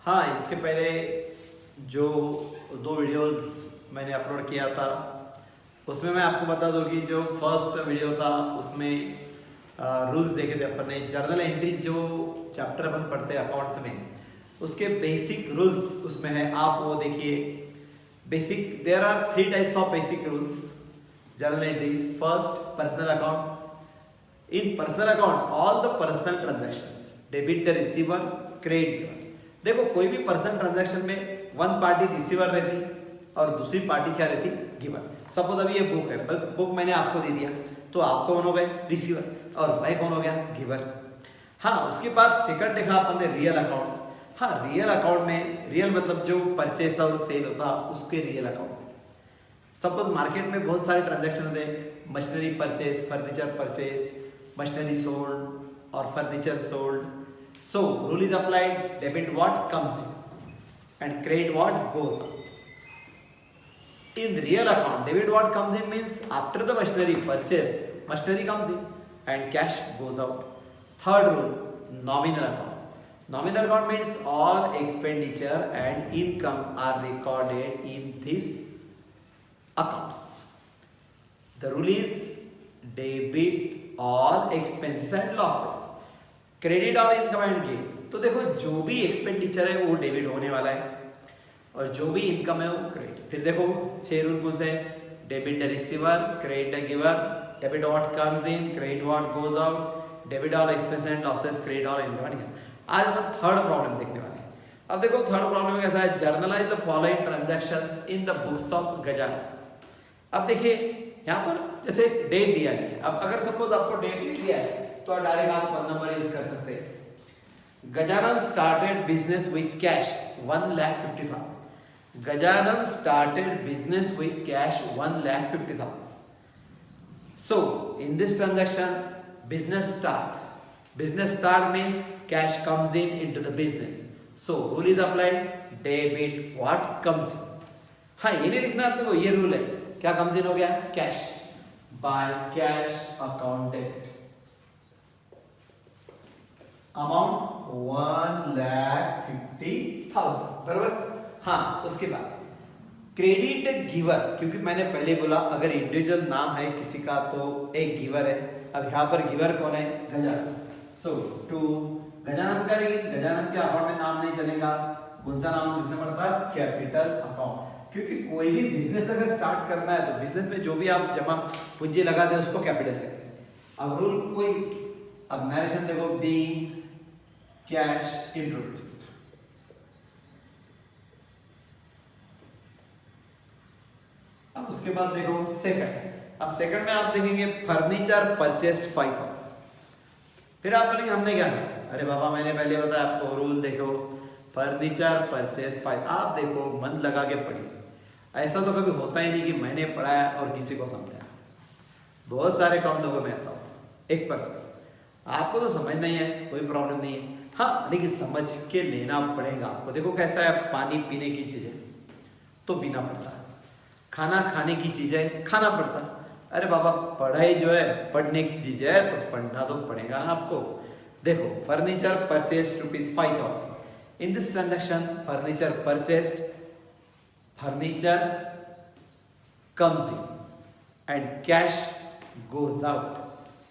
हाँ, इसके पहले जो 2 वीडियोस मैंने अपलोड किया था उसमें मैं आपको बता दूं कि जो फर्स्ट वीडियो था उसमें रूल्स देखे थे अपन ने। जर्नल एंट्री जो चैप्टर अपन पढ़ते हैं अकाउंट्स में, उसके बेसिक रूल्स उसमें है, आप वो देखिए। Basic there are 3 types of basic rules journal entries. First, personal account. In personal account all the personal transactions, debit the receiver, credit. देखो कोई भी पर्सनल ट्रांजैक्शन में वन पार्टी रिसीवर रहती और दूसरी पार्टी क्या रहती, गिवर। सपोज अभी ये बुक है, बुक मैंने आपको दे दिया तो आप कौन हो गए, रिसीवर, और मैं कौन हो गया, गिवर। हाँ, उसके बाद सेकंड देखा अपन ने रियल अकाउंट्स। हाँ, रियल अकाउंट में, रियल मतलब जो परचेस और सेल होता उसके रियल अकाउंट। सपोज मार्केट में बहुत सारे ट्रांजैक्शन होते हैं, machinery purchase, furniture purchase, machinery sold और furniture sold. So rule is applied, debit what comes in and credit what goes out. In real account, debit what comes in means after the machinery purchase, machinery comes in and cash goes out. Third rule, nominal account. Nominal account means all expenditure and income are recorded in this accounts. The rule is debit all expenses and losses, credit on income and gain. तो देखो जो भी expenditure है वो debit होने वाला है और जो भी इनकम है वो क्रेडिट। फिर देखो 6 रूल्स है, debit the receiver, credit the giver, debit what comes in, credit what goes out, debit all expense and losses, credit all income and gain. आज हम थर्ड प्रॉब्लम देखने वाले हैं। अब देखो थर्ड प्रॉब्लम कैसा है, generalized the following transactions in the books of Gajanan. अब देखिए यहाँ पर जैसे डेट दिया है, अब अगर सपोज आपको डेट नहीं दिया है तो डायरेक्ट आप 1 नंबर यूज कर सकते हैं। Gajanan started business with cash 1,50,000। Gajanan started business with cash 1,50,000। So in this transaction business start means cash comes in into the business. So rule is applied, debit what comes इन। हाँ, ये नहीं लिखना आपको, ये रूल है, क्या कम्स इन हो गया, cash. Bye cash account debit amount 1,50,000, बराबर। हाँ, उसके बाद क्रेडिट गिवर, क्योंकि मैंने पहले बोला अगर इंडिविजुअल नाम है किसी का तो एक गिवर है। अब यहाँ पर गिवर कौन है, गजानन। सो टू गजानन करेंगे, गजानन के अकाउंट में नाम नहीं चलेगा, कौन सा नाम लिखना पड़ता है, कैपिटल अकाउंट। क्योंकि कोई भी बिजनेस अगर स्टार्ट करना है तो बिजनेस में जो भी आप जमा पूंजी लगाते हैं उसको कैपिटल कहते हैं। अब रूल कोई, अब नरेशन देखो, बीइंग कैश इंट्रोड्यूस्ड। अब उसके बाद देखो सेकंड। अब सेकंड में आप देखेंगे फर्नीचर परचेस्ड 5,000। फिर आप बोलेंगे हमने क्या किया, अरे बाबा मैंने पहले बताया आपको, रूल देखो, फर्नीचर परचेस्ड 5,000। आप देखो मन लगा के पढ़िए, ऐसा तो कभी होता ही नहीं कि मैंने पढ़ाया और किसी को समझाया। बहुत सारे कम लोगों में ऐसा होता है, 1%। आपको तो समझना ही है, कोई प्रॉब्लम नहीं है। हाँ, लेकिन समझ के लेना पड़ेगा आपको। देखो कैसा है, पानी पीने की चीज है तो पीना पड़ता है, खाना खाने की चीज है खाना पड़ता है। अरे बाबा पढ़ाई जो है पढ़ने की चीज है तो पढ़ना तो पड़ेगा ना आपको। देखो furniture purchased ₹5,000। In this transaction furniture purchased, furniture comes in and cash goes out.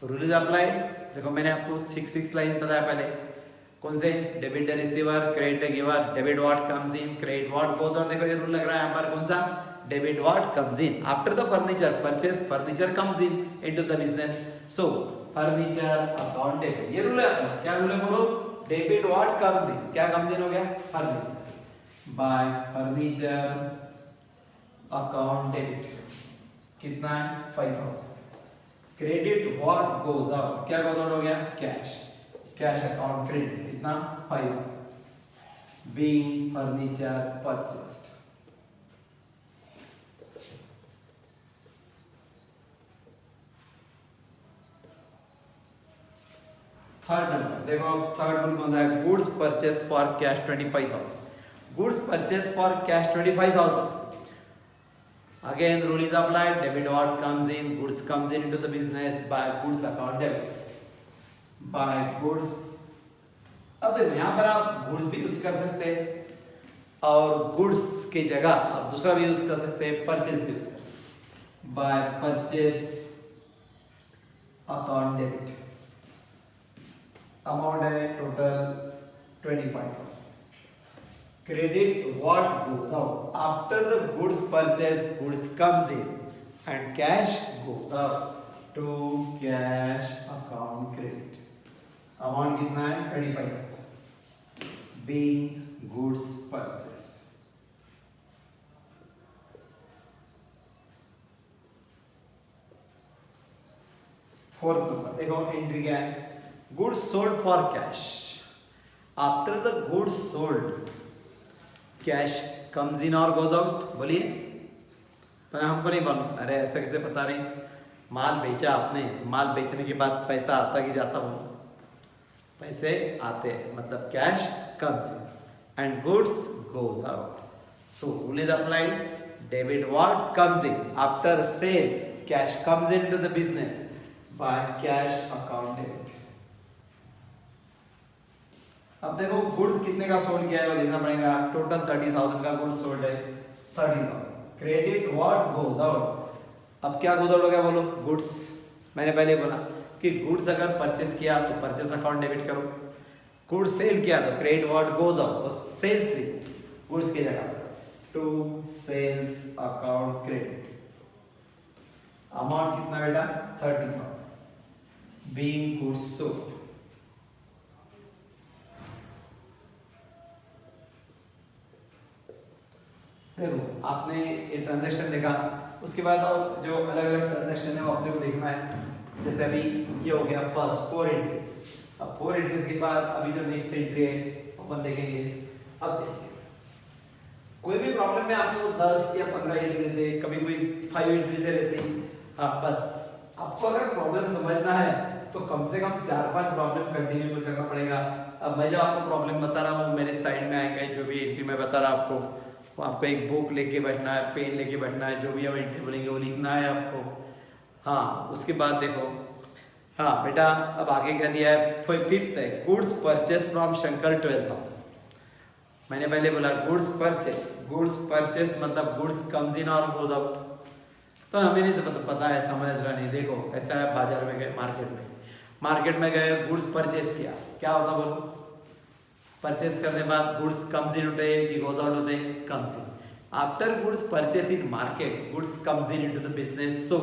Rule is applied. देखो मैंने आपको 6 लाइन बताया पहले, कौन से, debit the receiver, credit the giver, debit what comes in, credit what goes out. देखो ये rule लग रहा है यहाँ पर, कौन सा, debit what comes in after the furniture purchase, furniture comes in into the business. So furniture account debit, ये रूल है अपना। क्या रूल है बोलो, डेबिट व्हाट कम्स इन, क्या कम्स इन हो गया, furniture, bye furniture account debit. कितना है, 5,000। क्रेडिट व्हाट गोज आउट, क्या गोज आउट हो गया, कैश, कैश अकाउंट क्रेडिट, इतना 5,000। Being furniture purchased. Third number देखो, थर्ड रूल कौन सा है, goods purchase for cash 25,000। Goods purchase for cash 25,000। Again rule is applied, debit what comes in, goods comes in into the business by goods account debit, by goods। अब देखो यहाँ पर आप goods भी use कर सकते हैं, और गुड्स की जगह आप दूसरा भी यूज कर सकते हैं, परचेज भी यूज कर सकते हैं। By purchase account debit, amount है total 25,000। Credit what goes out after the goods purchase, goods comes in and cash goes out to cash account credit। Amount कितना है 25,000 being goods purchased। Fourth number देखो entry क्या है, goods sold for cash. After the goods sold cash comes in और goes out. बोलिए, पर हमको नहीं मालूम। अरे ऐसा कैसे पता नहीं, माल बेचा आपने, माल बेचने के बाद पैसा आता कि जाता? हो पैसे आते हैं, मतलब cash comes in and goods goes out. So rule is applied, debit what comes in after sale, cash comes in to the business by cash account debit. अब देखो गुड्स कितने का सोल्ड किया है वो देखना पड़ेगा। टोटल 30,000 का गुड्स सोल्ड है, 30,000। Credit what goes out. अब क्या गोज आउट हो गया बोलो? गुड्स। मैंने पहले बोला कि गुड्स अगर परचेस किया तो परचेस अकाउंट डेबिट करो, गुड्स सेल किया तो क्रेडिट व्हाट गोज आउट, तो सेल्स लिखो गुड्स की जगह to sales account credit. Amount कितना बेटा? 30,000 बीइंग गुड्स सोल्ड। देखो आपने ये ट्रांजैक्शन देखा, उसके बाद और जो अलग अलग ट्रांजैक्शन है वो अपने को देखना है। जैसे अभी ये हो गया फर्स्ट 4 एंट्रीज। अब 4 एंट्रीज के बाद अभी जो नेक्स्ट एंट्री है अपन देखेंगे। अब देखिए कोई भी प्रॉब्लम में आपको 10 या 15 एंट्री देते, कभी कोई 5 एंट्री से रहते हैं। हाँ बस आपको अगर प्रॉब्लम समझना है तो कम से कम 4-5 प्रॉब्लम कंटिन्यू करना पड़ेगा। अब मैं जो आपको प्रॉब्लम बता रहा हूँ मेरे साइड में आएगा, जो भी एंट्री मैं बता रहा आपको, आपको एक बुक लेके बैठना है, पेन लेके बैठना है, जो भी हम एंट्री बोलेंगे वो लिखना है आपको। हाँ उसके बाद देखो, हाँ बेटा अब आगे क्या दिया है? फिफ्थ है गुड्स परचेस फ्रॉम शंकर 12,000। मैंने पहले बोला गुड्स परचेस मतलब गुड्स कम्स इन और गोज आउट। तो हमें नहीं पता है, समझ रहा नहीं। देखो ऐसा है, बाजार में गए, मार्केट में गए, गुड्स परचेस किया, क्या होता बोलो? परचेस करने बाद गुड्स कम्स इन होते हैं कि गोज आउट होते हैं? Comes in. After goods purchase in market, goods comes in into the business. So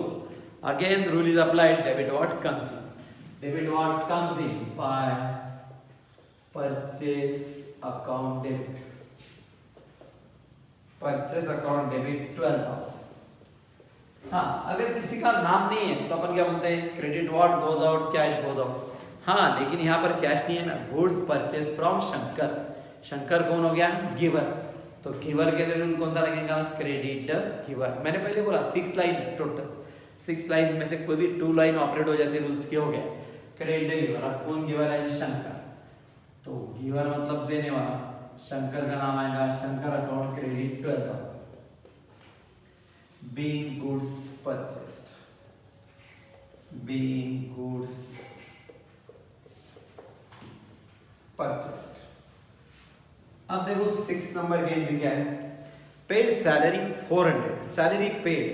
again rule is applied, debit what comes in, debit what comes in bye purchase account debit, purchase account debit 12,000। हाँ अगर किसी का नाम नहीं है तो अपन क्या बोलते हैं? Credit what goes out, cash goes out. हाँ लेकिन यहाँ पर कैश नहीं है ना, goods purchase from Shankar. Shankar कौन हो गया? गिवर। तो गिवर के लिए रूल कौन सा लगेगा? Credit giver. मैंने पहले बोला 6 लाइन टोटल, 6 लाइन में से कोई भी 2 लाइन ऑपरेट हो जाती है, रूल्स के हो गया क्रेडिट गिवर। अब कौन गिवर है? शंकर। तो गिवर मतलब देने वाला, शंकर का नाम आएगा, Shankar account credit 12,000 being goods purchased, being goods purchased। अब देखो 6 नंबर की एंट्री क्या है? Paid salary 400, salary paid.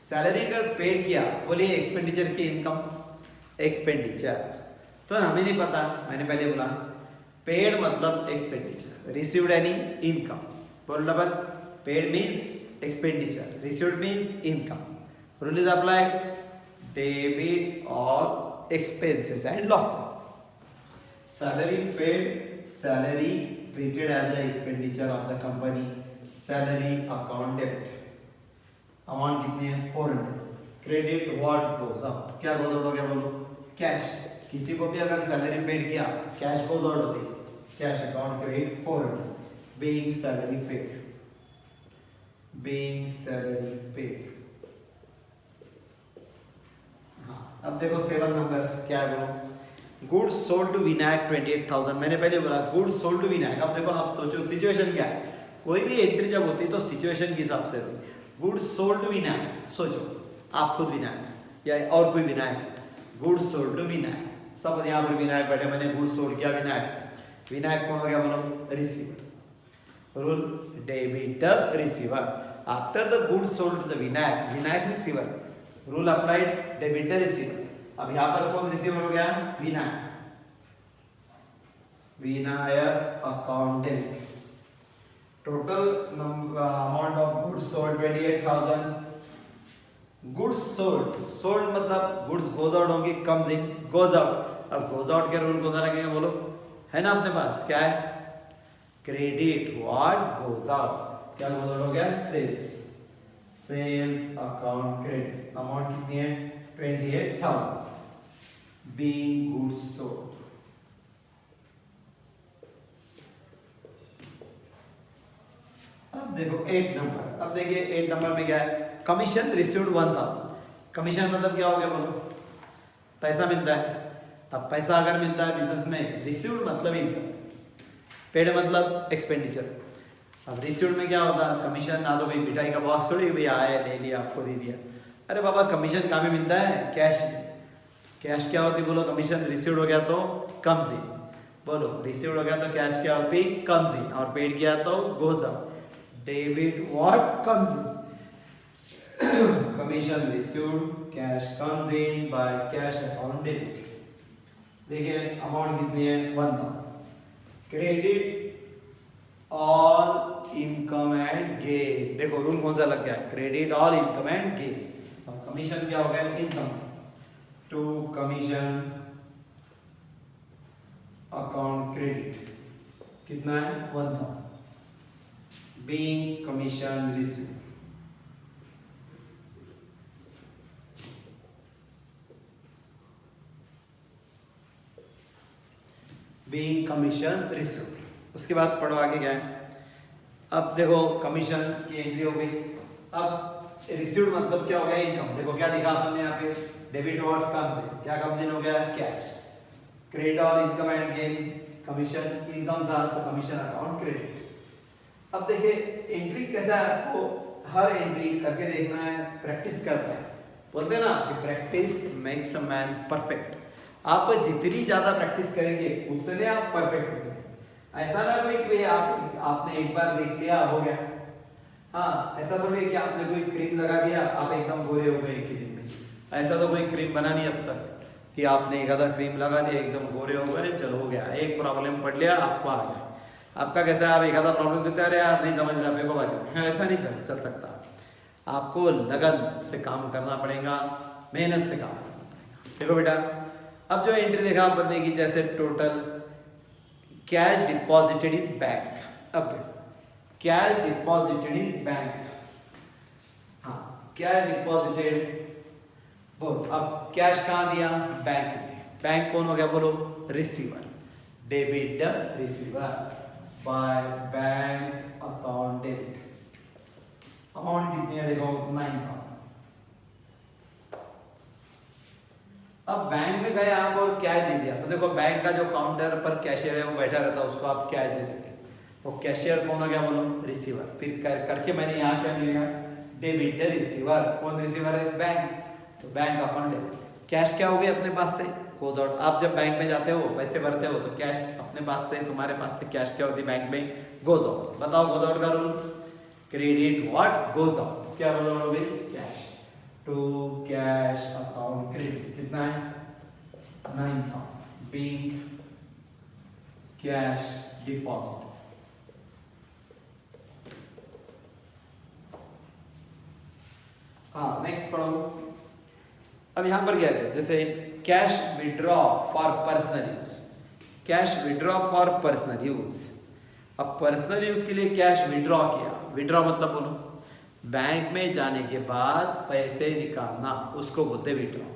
Salary अगर पेड किया, बोलिए एक्सपेंडिचर की इनकम, एक्सपेंडिचर तो हमें नहीं पता। मैंने पहले बोला पेड मतलब एक्सपेंडिचर, रिसीव्ड एनी इनकम। बोल double, paid means expenditure, received means income। Rule is applied, debit or expenses and losses। Salary paid, salary treated as an expenditure of the company, salary account debit। Amount कितनी है? 400। Credit what goes out, क्या goes out हो गया बोलो? Cash. किसी को भी अगर सैलरी पेड किया कैश गोज आउट होती है, cash account credit 400 being salary paid, being salary paid। हाँ अब देखो 7 नंबर क्या है बोलो? Goods sold to Vinayak 28,000। मैंने पहले बोला गुड्स सोल्ड टू विनायक। अब देखो आप सोचो सिचुएशन क्या है? कोई भी एंट्री जब होती है तो सिचुएशन के हिसाब से होती। गुड्स सोल्ड टू विनायक, सोचो आप खुद विनायक या और कोई Vinayak, goods sold to Vinayak. सब यहाँ पर विनायक बैठे, मैंने गुड्स सोल्ड किया विनायक। विनायक कौन हो गया बोलो? Receiver. rule debit the receiver. After the goods sold to the Vinayak receiver, rule applied debit the receiver. अब यहाँ पर कौन रिसीवर हो गया? Vinayak account debit. Total amount of goods sold 28,000. Goods sold मतलब गुड्स गोज आउट होंगी, comes in, goes out. अब goes out के रूल कौन सा लगेगा बोलो? है ना अपने पास? क्या है? Credit what goes out. क्या गोज आउट हो गया? Sales account credit. अमाउंट कितनी है? 28,000 बीइंग गुड्स सोल्ड. अब देखो 8 नंबर. अब देखिए 8 नंबर में क्या है? Commission received 1,000. कमीशन मतलब क्या हो गया बोलो? पैसा मिलता है. अब पैसा अगर मिलता है बिजनेस में, रिसीव्ड मतलब इनकम, पेड मतलब एक्सपेंडिचर. अब रिसीव्ड में क्या होता है? कमीशन ना तो कोई मिठाई का बॉक्स थोड़ी भाई आया ले लिया आपको दे दिया. अरे बाबा कमीशन कहाँ में मिलता है? कैश. कैश क्या होती बोलो? कमीशन रिसीव्ड हो गया तो कम्स इन. बोलो रिसीव्ड हो गया तो कैश क्या होती? Comes in. और पेड किया तो goes out. Debit what comes in. Commission received, cash comes in by cash account debit. देखिए अमाउंट कितनी है? 1,000. Credit all income and gain. देखो रूल कौन सा लग गया? Credit all income and gain. अब कमीशन क्या हो गया? Income to commission account credit. कितना है? 1,000 being commission received. Being commission received. उसके बाद पढ़ो आगे क्या है. अब देखो कमीशन की एंट्री हो गई. अब रिसीव्ड मतलब क्या हो गया? इनकम. देखो क्या दिखा अपन ने यहाँ पे? डेबिट व्हाट कम्स इन. क्या कम्स इन हो गया? Cash. Credit all income and gain. Commission income था तो कमीशन अकाउंट क्रेडिट. अब देखिए एंट्री कैसा है? आपको हर एंट्री करके देखना है, प्रैक्टिस करना है. बोलते हैं ना कि practice makes a man perfect. आप जितनी ज्यादा प्रैक्टिस करेंगे उतने आप परफेक्ट होते हैं. ऐसा ना कोई कि आपने एक बार देख लिया हो गया. हाँ ऐसा तो नहीं कि आपने कोई क्रीम लगा दिया आप एकदम गोरे हो गए एक ही दिन में. ऐसा तो कोई क्रीम बना नहीं अब तक कि आपने एक आधा क्रीम लगा दिया एकदम गोरे हो गए, चलो हो गया. एक प्रॉब्लम पढ़ लिया आपको आ गया. आपका कैसा है? आप एक आधा प्रॉब्लम देते रहे यार नहीं समझ रहा मेरे को बाजू. ऐसा नहीं चल सकता. आपको लगन से काम करना पड़ेगा, मेहनत से काम करना पड़ेगा. देखो बेटा अब जो एंट्री देखा आप बंदे की, जैसे total cash deposited in bank. अब कैश डिपॉजिटेड इन बैंक. हाँ कैश डिपॉजिटेड. बोलो अब कैश कहाँ दिया? बैंक में. बैंक कौन हो गया बोलो? Receiver. Debit the receiver by bank account debit. Amount कितनी है? देखो 9,000. अब बैंक में गए आप और कैश दे दिया तो देखो बैंक का जो काउंटर पर कैशियर है वो बैठा रहता है, उसको आप कैश दे देते. वो कैशियर कौन हो गया बोलो? रिसीवर. फिर करके मैंने यहाँ क्या लिया? Debit the receiver. कौन रिसीवर है? बैंक. तो बैंक अकाउंट डेबिट. कैश क्या हो गई अपने पास से? Goes out. आप जब बैंक में जाते हो पैसे भरते हो तो कैश अपने पास से, तुम्हारे पास से कैश क्या होती है बैंक में? Goes out. बताओ गोज आउट का rule? Credit what goes out. क्या गोज आउट हो गई? Cash. To cash account credit. कितना है? 9,000 बीइंग कैश डिपॉजिट. हाँ नेक्स्ट पढ़ो. अब यहां पर क्या है? जैसे cash withdraw for personal use. Cash withdraw for personal use. अब पर्सनल यूज के लिए कैश विड्रॉ किया. विड्रॉ मतलब बोलो? बैंक में जाने के बाद पैसे निकालना, उसको बोलते विड्रॉ.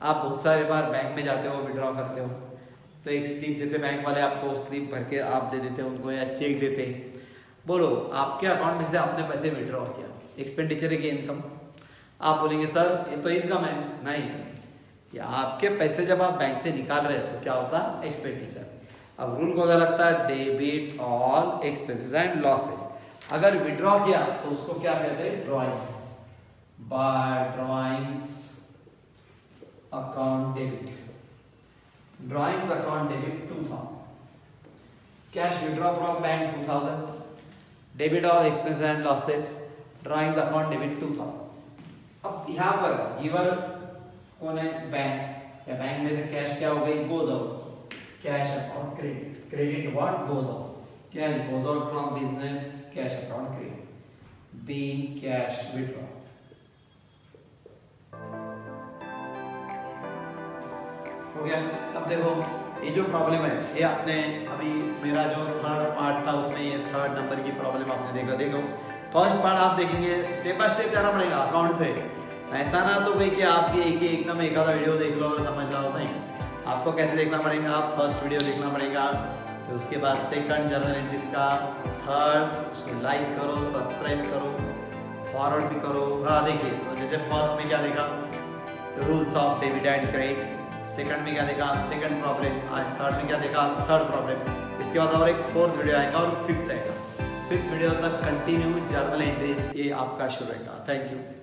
आप बहुत सारे बार बैंक में जाते हो, विड्रॉ करते हो तो एक स्लिप देते बैंक वाले आपको, स्लिप भर के आप दे देते उनको या चेक देते. बोलो आपके अकाउंट में से आपने पैसे विड्रॉ किया, एक्सपेंडिचर है कि इनकम? आप बोलेंगे सर ये तो इनकम है. नहीं, ये आपके पैसे जब आप बैंक से निकाल रहे हो तो क्या होता है? एक्सपेंडिचर. अब रूल कौन सा लगता है? Debit all expenses and losses. अगर विड्रॉ किया तो उसको क्या कहते हैं? Drawings. By drawings account debit. Drawings account debit 2,000. Cash withdraw from bank 2,000. Debit all expense and losses, drawing the account debit 2000। अब यहाँ पर गिवर कौन है? बैंक। या बैंक में से कैश क्या हो गई? Goes out. Cash account credit, credit what? Goes out. Cash goes out from business, cash account credit, being cash withdraw. हो गया। अब देखो ये जो प्रॉब्लम है ये आपने अभी मेरा जो थर्ड पार्ट था उसमें ये थर्ड नंबर की प्रॉब्लम आपने देखा। देखो फर्स्ट पार्ट आप देखेंगे, स्टेप बाय स्टेप जाना पड़ेगा अकाउंट से। ऐसा ना तो भाई कि आप भी एकदम एक आधा वीडियो देख लो और समझ लो, नहीं। आपको कैसे देखना पड़ेगा? आप फर्स्ट वीडियो देखना पड़ेगा, फिर उसके बाद सेकंड जर्नल एंट्रीज का, थर्ड उसको लाइक करो, सब्सक्राइब करो, फॉरवर्ड भी करो। हाँ देखिए, तो जैसे फर्स्ट में क्या देखा? Rules of debit and credit, second में क्या देखा? Second problem. आज थर्ड में क्या देखा? Third problem. इसके बाद और एक फोर्थ वीडियो आएगा और फिफ्थ आएगा। फिफ्थ वीडियो तक कंटिन्यू जर्नल एंट्रीज ये आपका शुरू रहेगा। Thank you.